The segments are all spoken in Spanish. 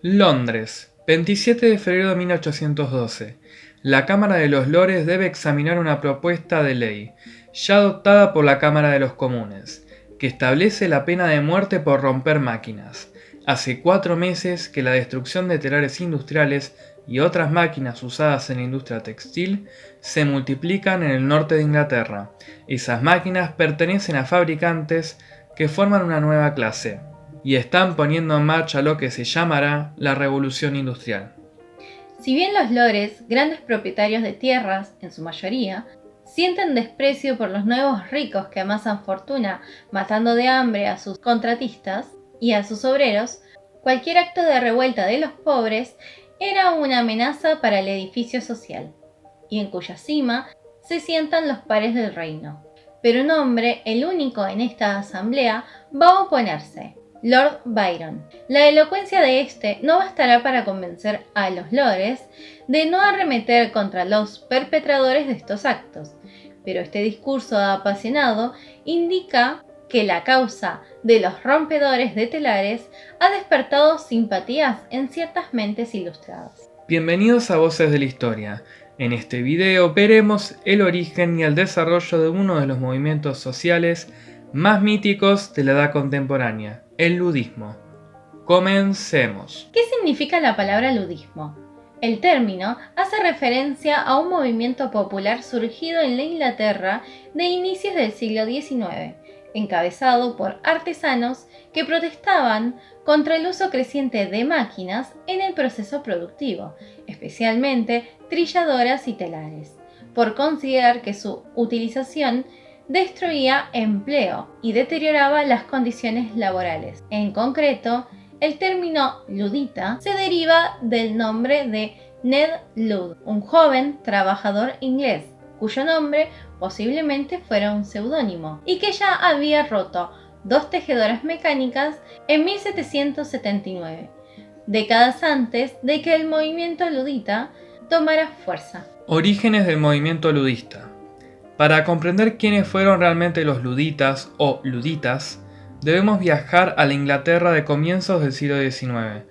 Londres, 27 de febrero de 1812. La Cámara de los Lores debe examinar una propuesta de ley, ya adoptada por la Cámara de los Comunes, que establece la pena de muerte por romper máquinas. Hace 4 meses que la destrucción de telares industriales y otras máquinas usadas en la industria textil se multiplican en el norte de Inglaterra. Esas máquinas pertenecen a fabricantes que forman una nueva clase y están poniendo en marcha lo que se llamará la revolución industrial. Si bien los lores, grandes propietarios de tierras, en su mayoría, sienten desprecio por los nuevos ricos que amasan fortuna matando de hambre a sus contratistas y a sus obreros, cualquier acto de revuelta de los pobres era una amenaza para el edificio social, y en cuya cima se sientan los pares del reino. Pero un hombre, el único en esta asamblea, va a oponerse: Lord Byron. La elocuencia de este no bastará para convencer a los lores de no arremeter contra los perpetradores de estos actos, pero este discurso apasionado indica que la causa de los rompedores de telares ha despertado simpatías en ciertas mentes ilustradas. Bienvenidos a Voces de la Historia. En este video veremos el origen y el desarrollo de uno de los movimientos sociales más míticos de la edad contemporánea, el ludismo. Comencemos. ¿Qué significa la palabra ludismo? El término hace referencia a un movimiento popular surgido en la Inglaterra de inicios del siglo XIX, encabezado por artesanos que protestaban contra el uso creciente de máquinas en el proceso productivo, especialmente trilladoras y telares, por considerar que su utilización destruía empleo y deterioraba las condiciones laborales. En concreto, el término ludita se deriva del nombre de Ned Ludd, un joven trabajador inglés, cuyo nombre posiblemente fuera un seudónimo, y que ya había roto 2 tejedoras mecánicas en 1779, décadas antes de que el movimiento ludita tomara fuerza. Orígenes del movimiento ludista. Para comprender quiénes fueron realmente los luditas o luditas, debemos viajar a la Inglaterra de comienzos del siglo XIX.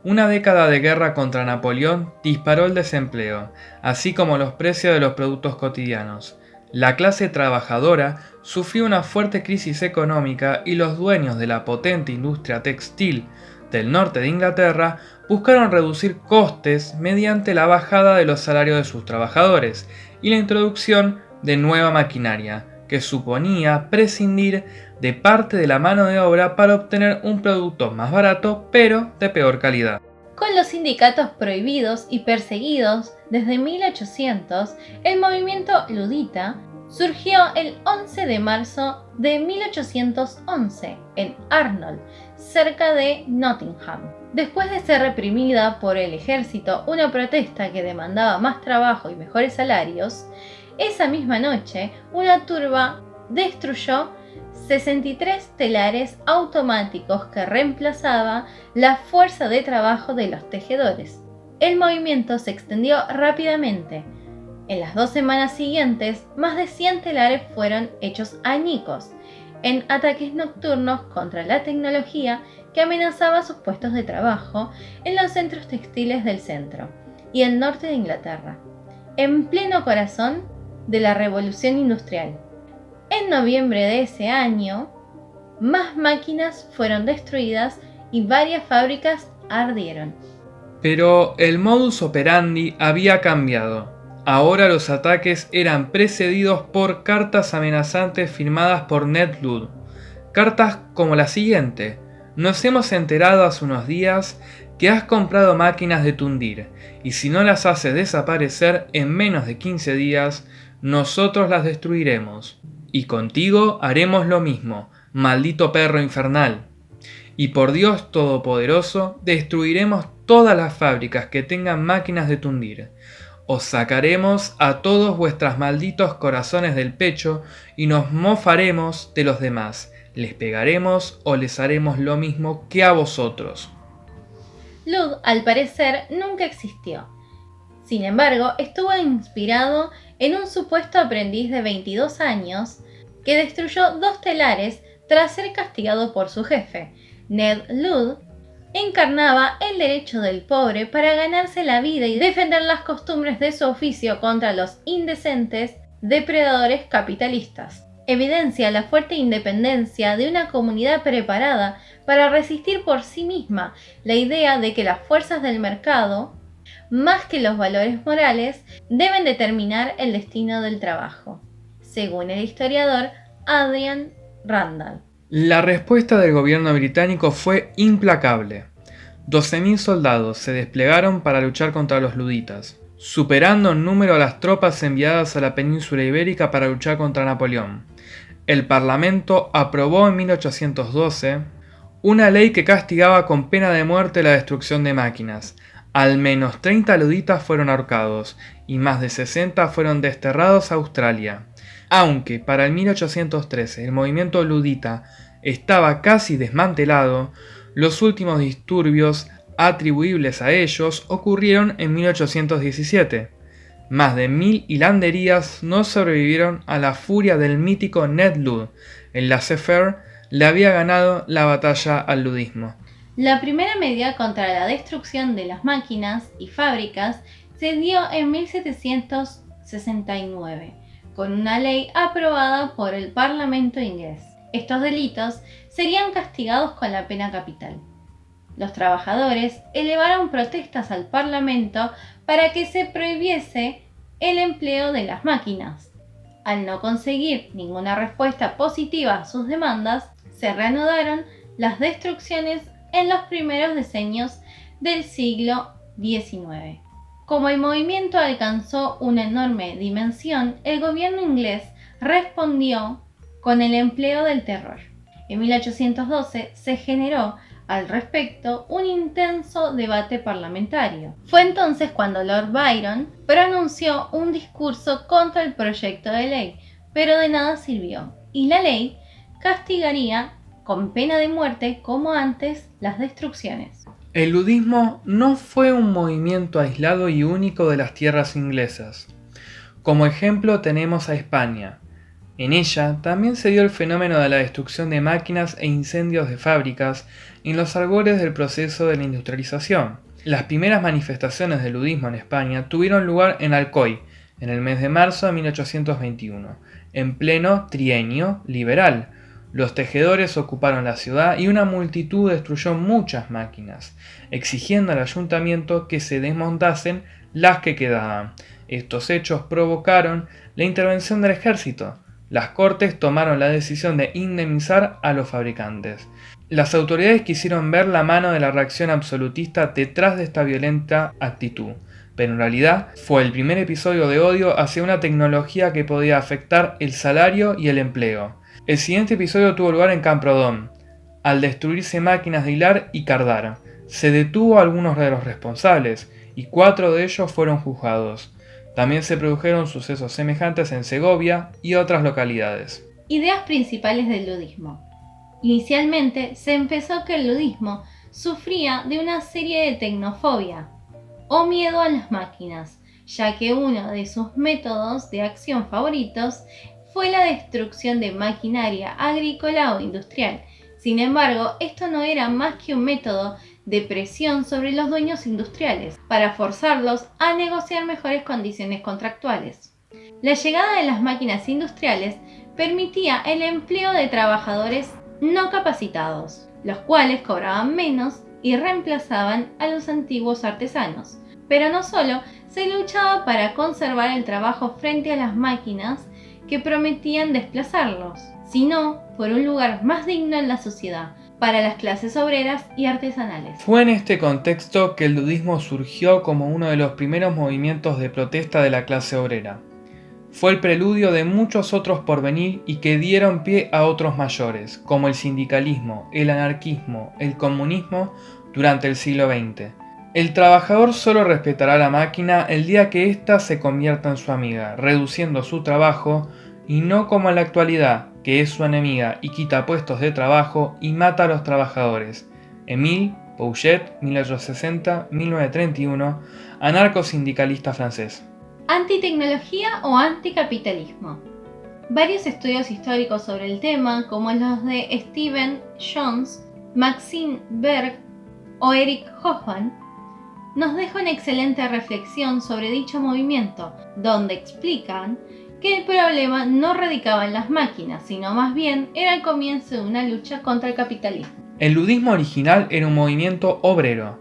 Una década de guerra contra Napoleón disparó el desempleo, así como los precios de los productos cotidianos. La clase trabajadora sufrió una fuerte crisis económica y los dueños de la potente industria textil del norte de Inglaterra buscaron reducir costes mediante la bajada de los salarios de sus trabajadores y la introducción de nueva maquinaria, que suponía prescindir de parte de la mano de obra para obtener un producto más barato pero de peor calidad. Con los sindicatos prohibidos y perseguidos desde 1800, el movimiento ludita surgió el 11 de marzo de 1811 en Arnold, cerca de Nottingham. Después de ser reprimida por el ejército, una protesta que demandaba más trabajo y mejores salarios, esa misma noche una turba destruyó 63 telares automáticos que reemplazaba la fuerza de trabajo de los tejedores. El movimiento se extendió rápidamente. En las 2 semanas siguientes, más de 100 telares fueron hechos añicos en ataques nocturnos contra la tecnología que amenazaba sus puestos de trabajo en los centros textiles del centro y el norte de Inglaterra, en pleno corazón de la Revolución Industrial. En noviembre de ese año, más máquinas fueron destruidas y varias fábricas ardieron. Pero el modus operandi había cambiado. Ahora los ataques eran precedidos por cartas amenazantes firmadas por Ned Ludd. Cartas como la siguiente: nos hemos enterado hace unos días que has comprado máquinas de tundir, y si no las haces desaparecer en menos de 15 días, nosotros las destruiremos. Y contigo haremos lo mismo, maldito perro infernal. Y por Dios Todopoderoso, destruiremos todas las fábricas que tengan máquinas de tundir. Os sacaremos a todos vuestros malditos corazones del pecho y nos mofaremos de los demás. Les pegaremos o les haremos lo mismo que a vosotros. Ludd, al parecer, nunca existió. Sin embargo, estuvo inspirado en un supuesto aprendiz de 22 años que destruyó 2 telares tras ser castigado por su jefe, Ned Ludd, encarnaba el derecho del pobre para ganarse la vida y defender las costumbres de su oficio contra los indecentes depredadores capitalistas. Evidencia la fuerte independencia de una comunidad preparada para resistir por sí misma la idea de que las fuerzas del mercado, más que los valores morales, deben determinar el destino del trabajo, según el historiador Adrian Randall. La respuesta del gobierno británico fue implacable. 12.000 soldados se desplegaron para luchar contra los luditas, superando en número a las tropas enviadas a la península ibérica para luchar contra Napoleón. El Parlamento aprobó en 1812 una ley que castigaba con pena de muerte la destrucción de máquinas. Al menos 30 luditas fueron ahorcados y más de 60 fueron desterrados a Australia. Aunque para el 1813 el movimiento ludita estaba casi desmantelado, los últimos disturbios atribuibles a ellos ocurrieron en 1817. Más de 1000 hilanderías no sobrevivieron a la furia del mítico Ned Ludd. El laissez-faire le había ganado la batalla al ludismo. La primera medida contra la destrucción de las máquinas y fábricas se dio en 1769, con una ley aprobada por el Parlamento inglés. Estos delitos serían castigados con la pena capital. Los trabajadores elevaron protestas al Parlamento para que se prohibiese el empleo de las máquinas. Al no conseguir ninguna respuesta positiva a sus demandas, se reanudaron las destrucciones en los primeros decenios del siglo XIX. Como el movimiento alcanzó una enorme dimensión, el gobierno inglés respondió con el empleo del terror. En 1812 se generó al respecto un intenso debate parlamentario. Fue entonces cuando Lord Byron pronunció un discurso contra el proyecto de ley, pero de nada sirvió, y la ley castigaría con pena de muerte como antes las destrucciones. El ludismo no fue un movimiento aislado y único de las tierras inglesas. Como ejemplo tenemos a España. En ella también se dio el fenómeno de la destrucción de máquinas e incendios de fábricas en los albores del proceso de la industrialización. Las primeras manifestaciones del ludismo en España tuvieron lugar en Alcoy, en el mes de marzo de 1821, en pleno trienio liberal. Los tejedores ocuparon la ciudad y una multitud destruyó muchas máquinas, exigiendo al ayuntamiento que se desmontasen las que quedaban. Estos hechos provocaron la intervención del ejército. Las Cortes tomaron la decisión de indemnizar a los fabricantes. Las autoridades quisieron ver la mano de la reacción absolutista detrás de esta violenta actitud, pero en realidad fue el primer episodio de odio hacia una tecnología que podía afectar el salario y el empleo. El siguiente episodio tuvo lugar en Camprodon. Al destruirse máquinas de hilar y cardar, se detuvo a algunos de los responsables y 4 de ellos fueron juzgados. También se produjeron sucesos semejantes en Segovia y otras localidades. Ideas principales del ludismo. Inicialmente se empezó que el ludismo sufría de una serie de tecnofobia o miedo a las máquinas, ya que uno de sus métodos de acción favoritos fue la destrucción de maquinaria agrícola o industrial. Sin embargo, esto no era más que un método de presión sobre los dueños industriales para forzarlos a negociar mejores condiciones contractuales. La llegada de las máquinas industriales permitía el empleo de trabajadores no capacitados, los cuales cobraban menos y reemplazaban a los antiguos artesanos. Pero no solo se luchaba para conservar el trabajo frente a las máquinas que prometían desplazarlos, sino por un lugar más digno en la sociedad, para las clases obreras y artesanales. Fue en este contexto que el ludismo surgió como uno de los primeros movimientos de protesta de la clase obrera. Fue el preludio de muchos otros por venir y que dieron pie a otros mayores, como el sindicalismo, el anarquismo, el comunismo durante el siglo XX. El trabajador solo respetará la máquina el día que ésta se convierta en su amiga, reduciendo su trabajo, y no como en la actualidad, que es su enemiga y quita puestos de trabajo y mata a los trabajadores. Émile Pouget, 1860-1931, anarcosindicalista francés. Antitecnología o anticapitalismo. Varios estudios históricos sobre el tema, como los de Stephen Jones, Maxime Berg o Eric Hobsbawm, nos deja una excelente reflexión sobre dicho movimiento, donde explican que el problema no radicaba en las máquinas, sino más bien era el comienzo de una lucha contra el capitalismo. El ludismo original era un movimiento obrero,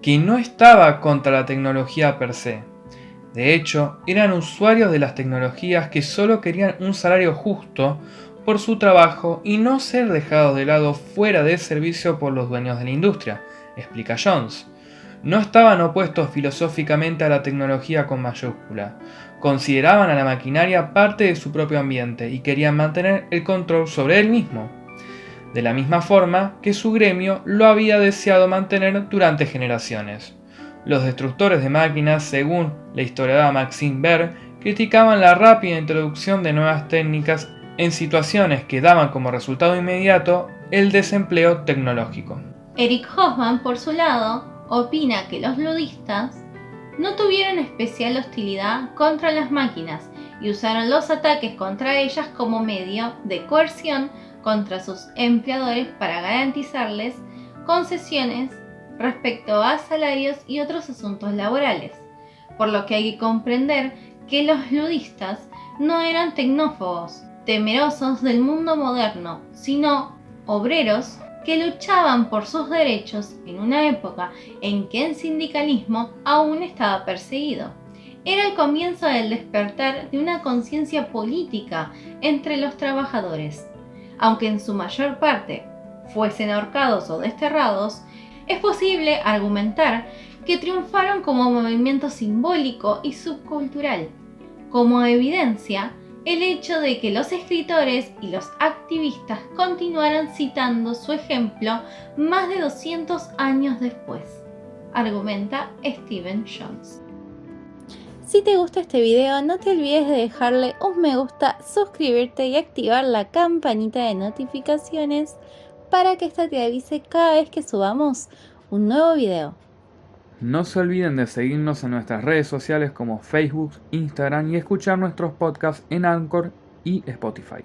que no estaba contra la tecnología per se. De hecho, eran usuarios de las tecnologías que solo querían un salario justo por su trabajo y no ser dejados de lado fuera de servicio por los dueños de la industria, explica Jones. No estaban opuestos filosóficamente a la tecnología con mayúscula, consideraban a la maquinaria parte de su propio ambiente y querían mantener el control sobre él mismo, de la misma forma que su gremio lo había deseado mantener durante generaciones. Los destructores de máquinas, según la historiadora Maxine Berg, criticaban la rápida introducción de nuevas técnicas en situaciones que daban como resultado inmediato el desempleo tecnológico. Eric Hobsbawm, por su lado, opina que los ludistas no tuvieron especial hostilidad contra las máquinas y usaron los ataques contra ellas como medio de coerción contra sus empleadores para garantizarles concesiones respecto a salarios y otros asuntos laborales, por lo que hay que comprender que los ludistas no eran tecnófobos, temerosos del mundo moderno, sino obreros que luchaban por sus derechos en una época en que el sindicalismo aún estaba perseguido. Era el comienzo del despertar de una conciencia política entre los trabajadores. Aunque en su mayor parte fuesen ahorcados o desterrados, es posible argumentar que triunfaron como movimiento simbólico y subcultural. Como evidencia, el hecho de que los escritores y los activistas continuaran citando su ejemplo más de 200 años después, argumenta Stephen Jones. Si te gusta este video, no te olvides de dejarle un me gusta, suscribirte y activar la campanita de notificaciones para que esta te avise cada vez que subamos un nuevo video. No se olviden de seguirnos en nuestras redes sociales como Facebook, Instagram y escuchar nuestros podcasts en Anchor y Spotify.